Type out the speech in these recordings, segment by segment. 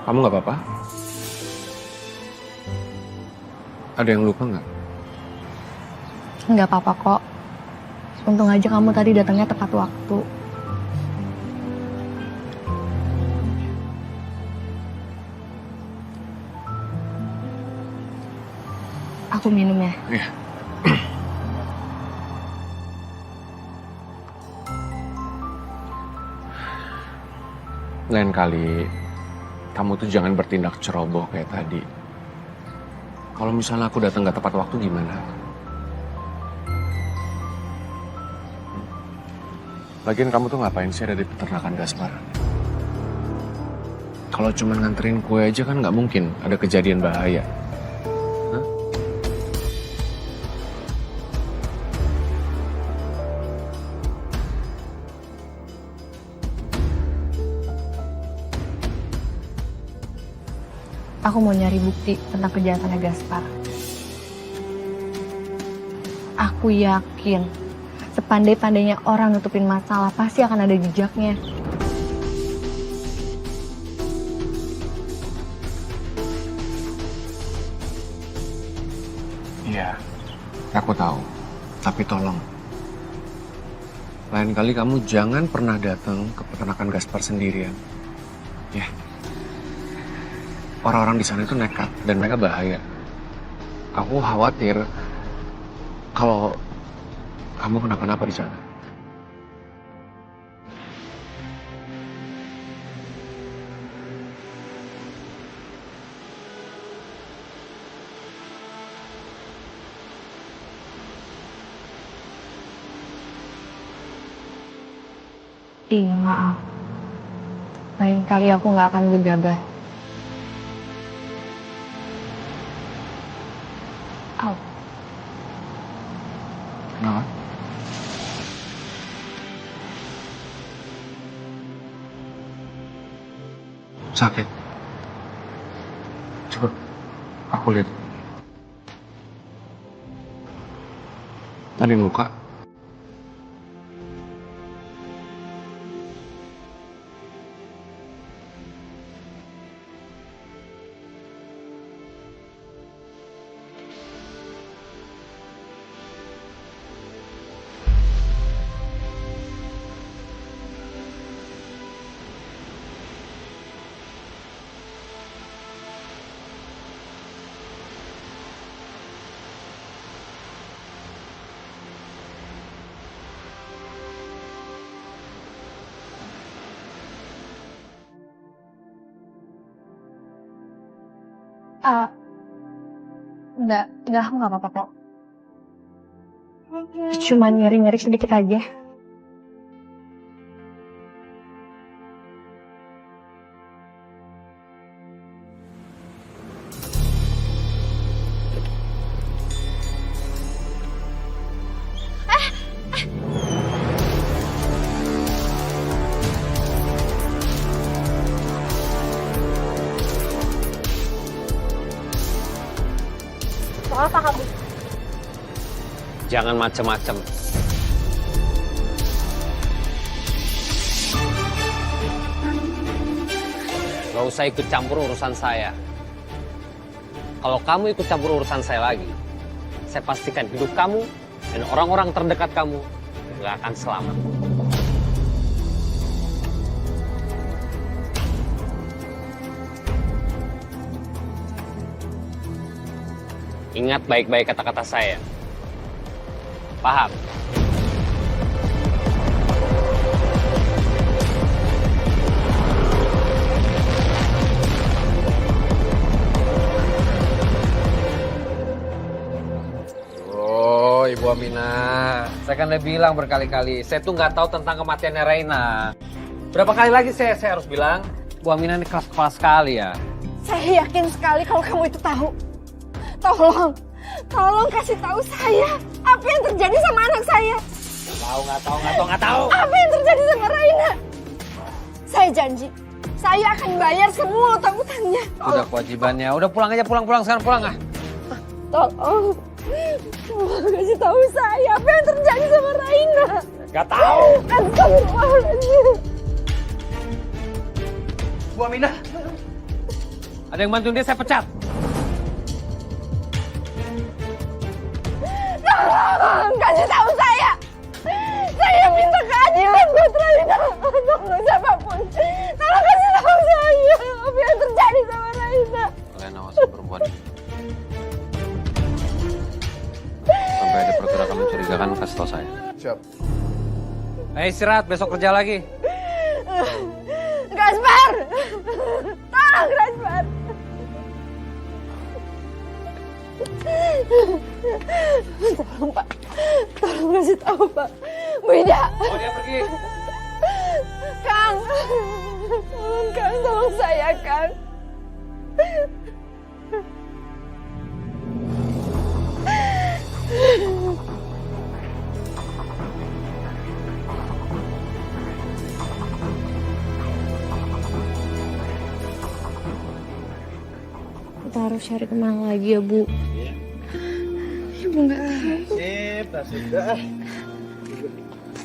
Kamu nggak apa-apa? Ada yang luka nggak? Nggak apa-apa kok. Untung aja kamu tadi datangnya tepat waktu. Aku minum ya. Iya. Lain kali, kamu tuh jangan bertindak ceroboh kayak tadi. Kalau misalnya aku datang nggak tepat waktu gimana? Lagian kamu tuh ngapain sih ada di peternakan Gaspar? Kalau cuma nganterin kue aja kan nggak mungkin ada kejadian bahaya. Hah? Aku mau nyari bukti tentang kejahatannya Gaspar. Aku yakin sepandai-pandainya orang nutupin masalah pasti akan ada jejaknya. Iya, aku tahu. Tapi tolong, lain kali kamu jangan pernah datang ke peternakan Gaspar sendirian. Ya. Orang-orang di sana itu nekat dan mereka bahaya. Aku khawatir kalau kamu kenapa-napa di sana. Iya, maaf. Lain kali aku nggak akan gegabah. Au. Kenapa? Sakit. Coba aku lihat. Ada yang luka? Enggak, aku nggak apa-apa kok. Cuma nyeri-nyeri sedikit aja. Soal apa kamu? Jangan macem-macem. Gak usah ikut campur urusan saya. Kalau kamu ikut campur urusan saya lagi, saya pastikan hidup kamu dan orang-orang terdekat kamu gak akan selamat. Ingat baik-baik kata-kata saya. Paham? Oh, Ibu Aminah. Saya kan udah bilang berkali-kali, saya tuh nggak tahu tentang kematiannya Raina. Berapa kali lagi saya harus bilang, Bu Aminah ini keras kepala sekali ya. Saya yakin sekali kalau kamu itu tahu. Tolong kasih tahu saya apa yang terjadi sama anak saya. Nggak tahu. Apa yang terjadi sama Raina? Saya janji, saya akan bayar semua utang-utangnya. Udah kewajibannya, udah pulang aja, pulang sekarang pulang ah. Tolong kasih tahu saya apa yang terjadi sama Raina. Nggak tahu. Astagfirullahaladzim. Bu Aminah, Ada yang bantuin dia, saya pecat. Tolong kasih tahu saya. Saya minta keadilan buat Raina. Tolong siapapun. Tolong kasih tahu saya apa yang terjadi sama Raina. Kalian awasi perempuan ini. Sampai ada pergerakan mencurigakan, kasih tau saya. Siap. Ayo istirahat, besok kerja lagi. Gaspar! Tolong Gaspar! Tolong Pak, tolong kasih tahu Pak. Bu Ida, Oh dia pergi. Kang, tolong Kang, tolong saya Kang. Kita harus cari kemana lagi ya Bu? Ibu nggak tahu. Sip, tak sudah.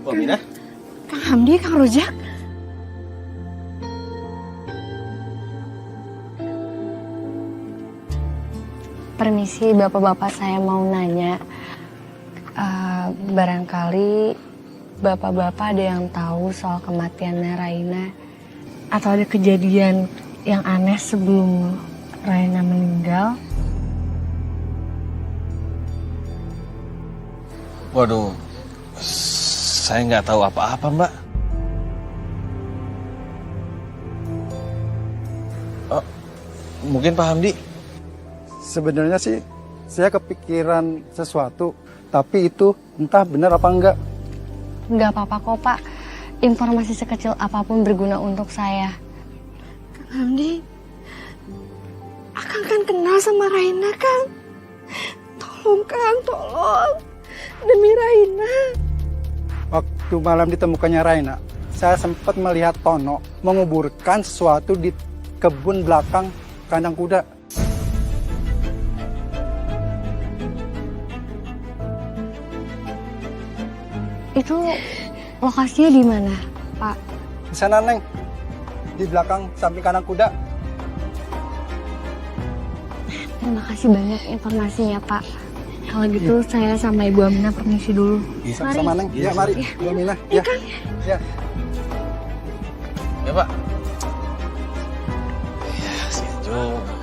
Bu Aminah. Kang Hamdi, Kang Rojak. Permisi, bapak-bapak, saya mau nanya. Barangkali bapak-bapak ada yang tahu soal kematiannya Raina, atau ada kejadian yang aneh sebelum Raina meninggal? Waduh, saya nggak tahu apa-apa, Mbak. Oh, mungkin Pak Hamdi. Sebenarnya sih saya kepikiran sesuatu, tapi itu entah benar apa enggak. Nggak apa-apa kok Pak, informasi sekecil apapun berguna untuk saya. Kang Hamdi, Akang kan kenal sama Raina Kang. Tolong Kang, tolong. Demi Raina. Waktu malam ditemukannya Raina, saya sempat melihat Tono menguburkan sesuatu di kebun belakang kandang kuda. Itu lokasinya di mana, Pak? Di sana, Neng. Di belakang samping kandang kuda. Terima kasih banyak informasinya, Pak. Kalau gitu saya sama Ibu Aminah permisi dulu. Sama Neng. Ya, mari. Bu Aminah. Ya, Ya. Kang. Ya. Ya, Pak. Ya, sih juga.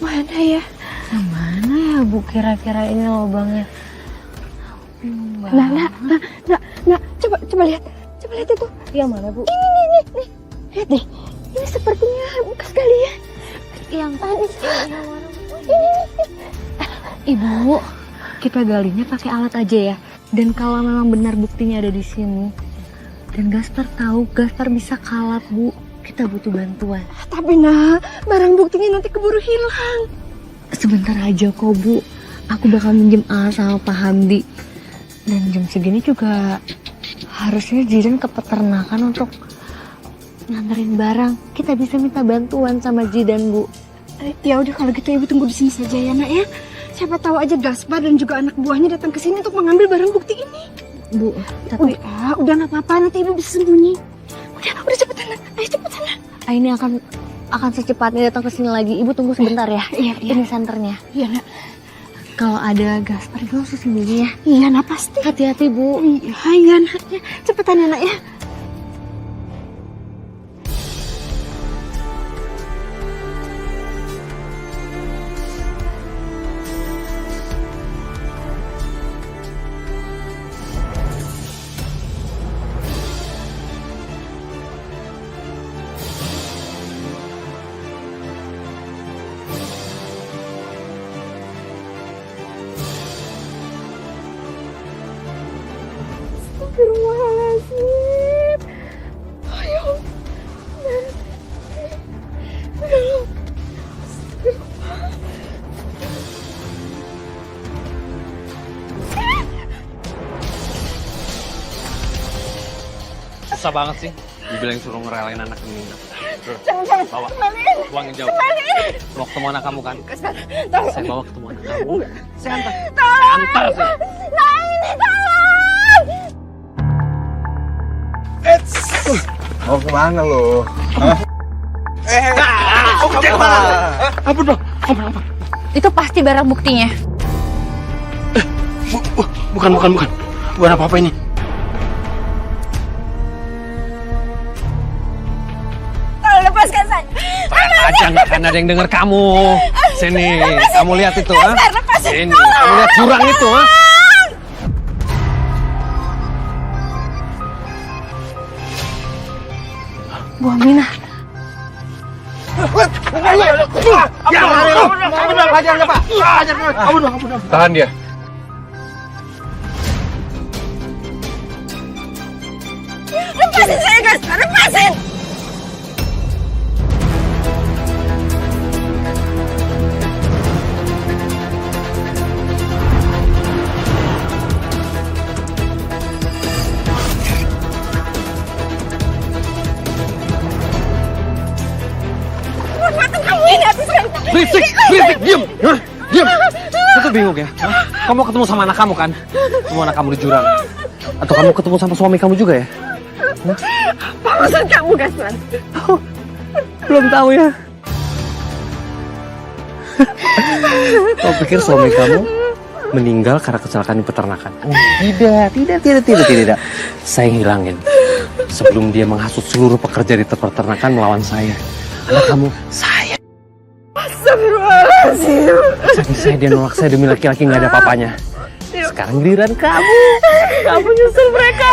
Mana ya? Yang mana ya Bu kira-kira ini lubangnya? Nah, coba lihat itu. Yang mana Bu? Ini. Lihat deh, ini sepertinya bekas galian. Yang tadi. Ini. Ibu, kita galinya pakai alat aja ya. Dan kalau memang benar buktinya ada di sini, dan Gaspar tahu Gaspar bisa kalap Bu, kita butuh bantuan. Tapi barang buktinya nanti keburu hilang. Sebentar aja kok Bu, aku bakal minjem alat sama Pak Hamdi. Dan jam segini juga harusnya Jidan ke peternakan untuk nganterin barang. Kita bisa minta bantuan sama Jidan Bu. Ya udah kalau gitu Ibu tunggu di sini saja ya Nak ya. Siapa tahu aja Gaspar dan juga anak buahnya datang ke sini untuk mengambil barang bukti ini. Bu, tapi udah nggak apa-apa, nanti Ibu bisa sembunyi. Udah cepetan Nak. Ayo cepetan Nak. Ini akan secepatnya datang ke sini lagi. Ibu tunggu sebentar ya. Iya. Ini senternya. Iya Nak. Kalau ada Gaspar itu langsung sembunyi ya. Iya Nak pasti. Hati-hati Bu. Iya Nak. Cepetan ya Nak ya. Astagfirullahaladzim. Ayo. Susah banget sih. Dibilang suruh ngerelain anak meninggal. Jangan. Bawa. Kembaliin. Buangin jauh. Mau ketemu anak kamu kan? Tolong. Saya bawa ketemu anak kamu. Saya antar. Antar sih. Raina. Mau kemana lo? Itu pasti barang buktinya. Bukan. Bukan apa-apa ini. Tolong lepaskan saya. Aja nggak akan ada yang dengar kamu. Sini, kamu lihat itu, ha? Lepasin. Sini, kamu lihat jurang itu, ha? Bu Aminah. Tahan dia. Lepasin saya, Gaspar. Lepasin. Perbuatan kamu ini atas Rena. Berisik, diam. Hah? Diam. Saya tuh bingung ya. Hah? Kamu ketemu sama anak kamu kan? Ketemu anak kamu di jurang. Atau kamu ketemu sama suami kamu juga ya? Apa urusan kamu, Gaspar? Belum tahu ya. Kau pikir suami kamu meninggal karena kecelakaan di peternakan? Tidak. Saya hilangin sebelum dia menghasut seluruh pekerja di peternakan melawan saya. Anak kamu, saya. Astagfirullahaladzim. Tapi saya dia nolak saya demi laki-laki nggak ada papanya. Sekarang giliran kamu. Kamu nyusul mereka.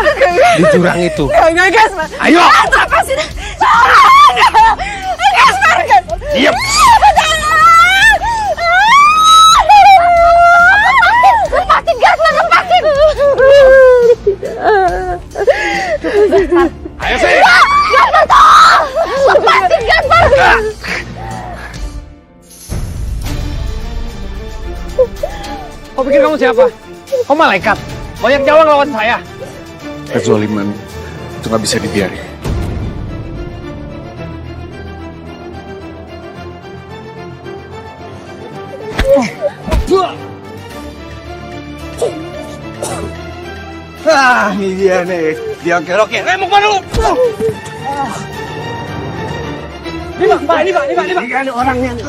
Di jurang itu. Enggak, Gaspar. Ayo. Lepasin. Gaspar. Diam. Lepasin, Gaspar. Lepasin. Ayo sih. Gaspar, tolong. Lepasin, Gaspar. Kau pikir kamu siapa? Kau malaikat. Banyak nyawa ngelawan saya. Kezaliman itu nggak bisa dibiarin. Ini dia nih. Dia keroknya. Mau kemana lu? Ini Pak. Ini orangnya nih.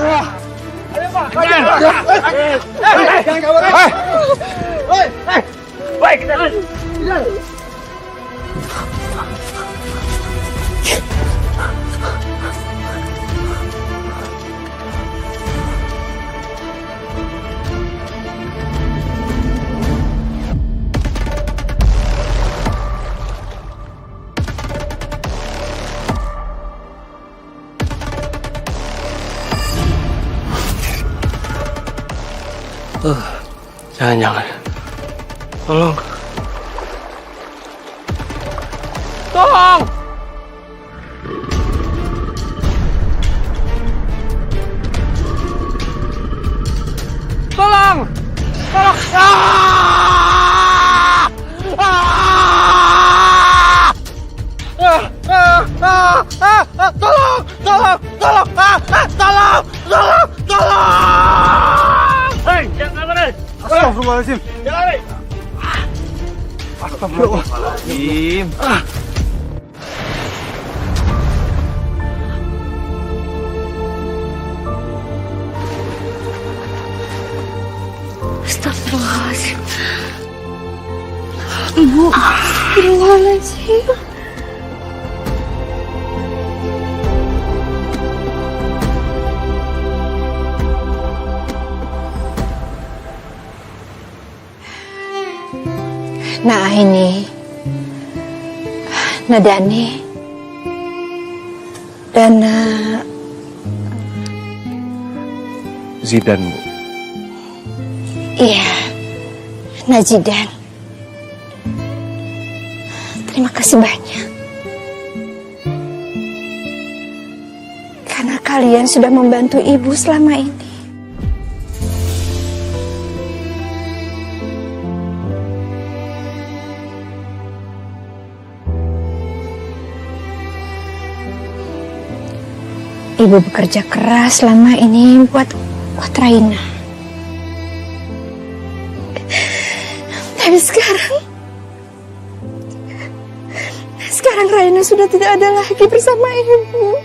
Baik, kita Jangan. Tolong. tolong. Tolong. Hei, jangan lari. Astagfirullahaladzim. Jangan lari. Astagfirullahaladzim. Astagfirullahaladzim. Ibu, astagfirullahaladzim. Nah ini, nah Dani, dan Zidan, Bu. iya, Najidan. Terima kasih banyak. Karena kalian sudah membantu ibu selama ini. Ibu bekerja keras selama ini buat Raina. Tapi sekarang Raina sudah tidak ada lagi bersama ibu.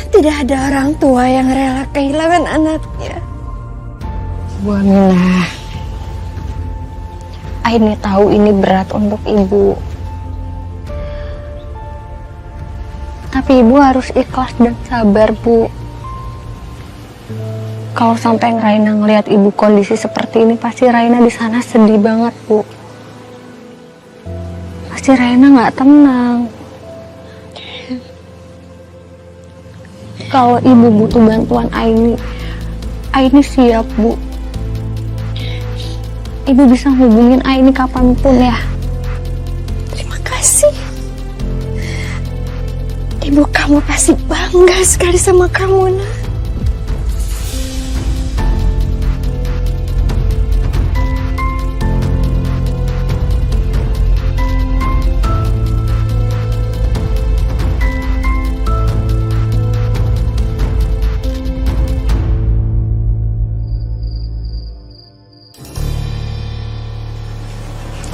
Tidak ada orang tua yang rela kehilangan anaknya. Bu Aminah, Aini tahu ini berat untuk ibu. Tapi ibu harus ikhlas dan sabar, Bu. Kalau sampai Raina ngelihat ibu kondisi seperti ini, pasti Raina di sana sedih banget, Bu. Pasti Raina nggak tenang. Kalau ibu butuh bantuan Aini siap, Bu. Ibu bisa hubungin Aini kapanpun ya. Terima kasih. Ibu kamu pasti bangga sekali sama kamu, Nak.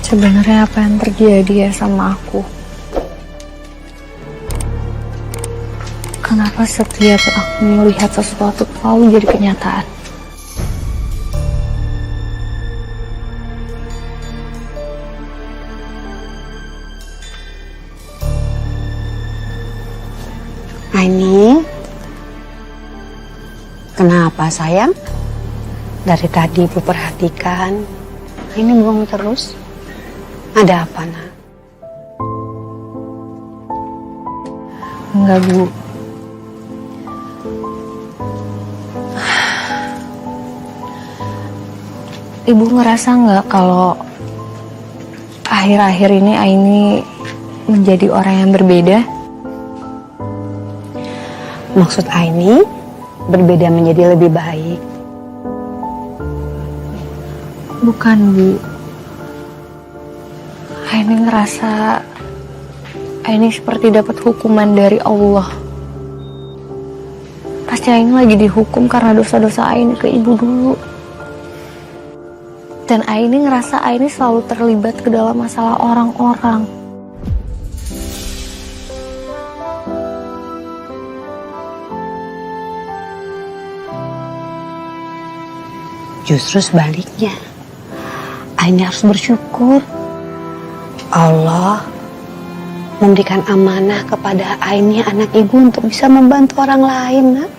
Sebenarnya apa yang terjadi ya sama aku? Kenapa setiap aku melihat sesuatu selalu jadi kenyataan? Aini, kenapa sayang? Dari tadi Ibu perhatikan, Aini bengong terus. Ada apa, Nak? Enggak, Bu. Ibu ngerasa nggak kalau akhir-akhir ini Aini menjadi orang yang berbeda? Maksud Aini, berbeda menjadi lebih baik. Bukan, Bu. Aini ngerasa Aini seperti dapat hukuman dari Allah. Pasti Aini lagi dihukum karena dosa-dosa Aini ke ibu dulu. Dan Aini ngerasa Aini selalu terlibat ke dalam masalah orang-orang. Justru sebaliknya, Aini harus bersyukur. Allah memberikan amanah kepada Aini anak ibu untuk bisa membantu orang lain, Nak.